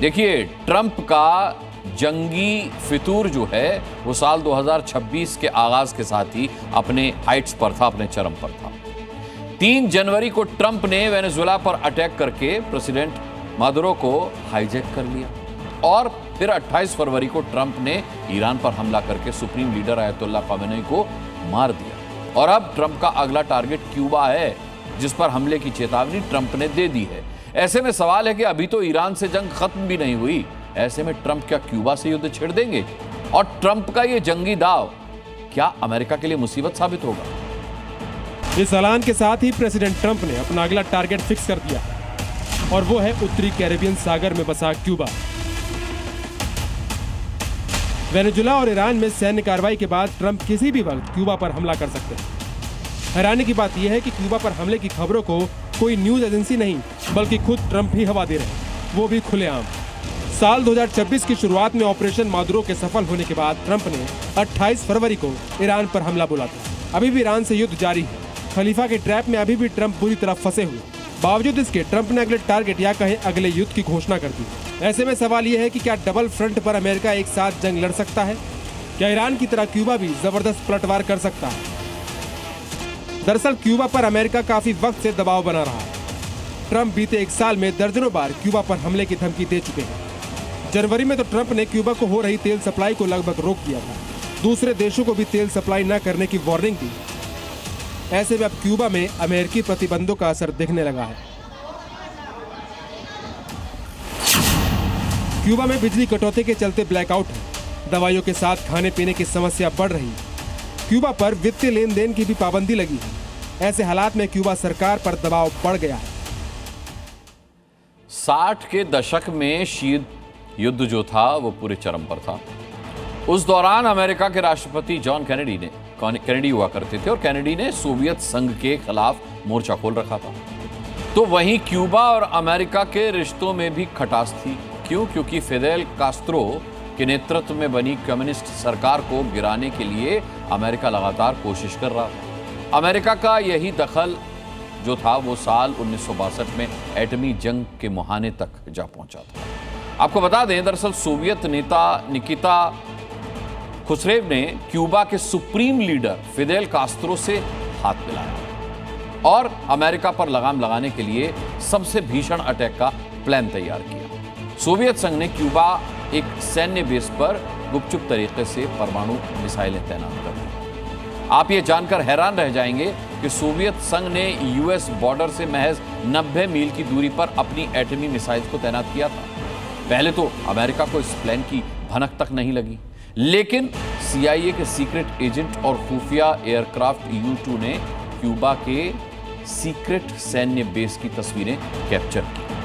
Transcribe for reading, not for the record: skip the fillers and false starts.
देखिए, ट्रंप का जंगी फितूर जो है वो साल 2026 के आगाज के साथ ही अपने हाइट्स पर था, अपने चरम पर था। 3 जनवरी को ट्रंप ने वेनेजुएला पर अटैक करके प्रेसिडेंट मादुरो को हाईजैक कर लिया और फिर 28 फरवरी को ट्रंप ने ईरान पर हमला करके सुप्रीम लीडर अयतुल्ला खामेनी को मार दिया। और अब ट्रंप का अगला टारगेट क्यूबा है, जिस पर हमले की चेतावनी ट्रंप ने दे दी है। ऐसे में सवाल है कि अभी तो ईरान से जंग खत्म भी नहीं हुई, ऐसे में ट्रंप क्या क्यूबा से युद्ध छेड़ देंगे? और ट्रंप का यह जंगी दाव क्या अमेरिका के लिए मुसीबत साबित होगा? इस ऐलान के साथ ही प्रेसिडेंट ट्रंप ने अपना अगला टारगेट फिक्स कर दिया और वो है उत्तरी कैरेबियन सागर में बसा क्यूबा। वेनेजुएला और ईरान में सैन्य कार्रवाई के बाद ट्रंप किसी भी वक्त क्यूबा पर हमला कर सकते हैं। हैरानी की बात यह है कि क्यूबा पर हमले की खबरों को कोई न्यूज एजेंसी नहीं बल्कि खुद ट्रंप ही हवा दे रहे हैं, वो भी खुलेआम। साल 2026 की शुरुआत में ऑपरेशन मादुरो के सफल होने के बाद ट्रंप ने 28 फरवरी को ईरान पर हमला बोला था। अभी भी ईरान से युद्ध जारी है। खलीफा के ट्रैप में अभी भी ट्रंप बुरी तरह फंसे हुए। बावजूद इसके ट्रंप ने अगले टारगेट या कहे अगले युद्ध की घोषणा कर दी। ऐसे में सवाल यह है कि क्या डबल फ्रंट पर अमेरिका एक साथ जंग लड़ सकता है? क्या ईरान की तरह क्यूबा भी जबरदस्त पलटवार कर सकता है? दरअसल क्यूबा पर अमेरिका काफी वक्त से दबाव बना रहा है। ट्रंप बीते 1 साल में दर्जनों बार क्यूबा पर हमले की धमकी दे चुके हैं। जनवरी में तो ट्रंप ने क्यूबा को हो रही तेल सप्लाई को लगभग रोक दिया था। दूसरे देशों को भी तेल सप्लाई न करने की वार्निंग दी। ऐसे में अब क्यूबा में अमेरिकी प्रतिबंधों का असर दिखने लगा है। क्यूबा में बिजली कटौती के चलते ब्लैकआउट है। दवाइयों के साथ खाने पीने की समस्या बढ़ रही है। क्यूबा पर वित्तीय लेन देन की भी पाबंदी लगी है। ऐसे हालात में क्यूबा सरकार पर दबाव बढ़ गया है। 60 के दशक में शीत युद्ध जो था वो पूरे चरम पर था। उस दौरान अमेरिका के राष्ट्रपति जॉन कैनेडी हुआ करते थे और कैनेडी ने सोवियत संघ के खिलाफ मोर्चा खोल रखा था। तो वहीं क्यूबा और अमेरिका के रिश्तों में भी खटास थी। क्यों? क्योंकि फिदेल कास्त्रो के नेतृत्व में बनी कम्युनिस्ट सरकार को गिराने के लिए अमेरिका लगातार कोशिश कर रहा था। अमेरिका का यही दखल जो था वो साल 1962 में एटमी जंग के मुहाने तक जा पहुंचा था। आपको बता दें, दरअसल सोवियत नेता निकिता खुसरेव ने क्यूबा के सुप्रीम लीडर फिदेल कास्त्रो से हाथ मिलाया और अमेरिका पर लगाम लगाने के लिए सबसे भीषण अटैक का प्लान तैयार किया। सोवियत संघ ने क्यूबा एक सैन्य बेस पर गुपचुप तरीके से परमाणु मिसाइलें तैनात कर दी। आप ये जानकर हैरान रह जाएंगे कि सोवियत संघ ने यूएस बॉर्डर से महज 90 मील की दूरी पर अपनी एटमी मिसाइल को तैनात किया था। पहले तो अमेरिका को इस प्लान की भनक तक नहीं लगी, लेकिन CIA के सीक्रेट एजेंट और खुफिया एयरक्राफ्ट U-2 ने क्यूबा के सीक्रेट सैन्य बेस की तस्वीरें कैप्चर की।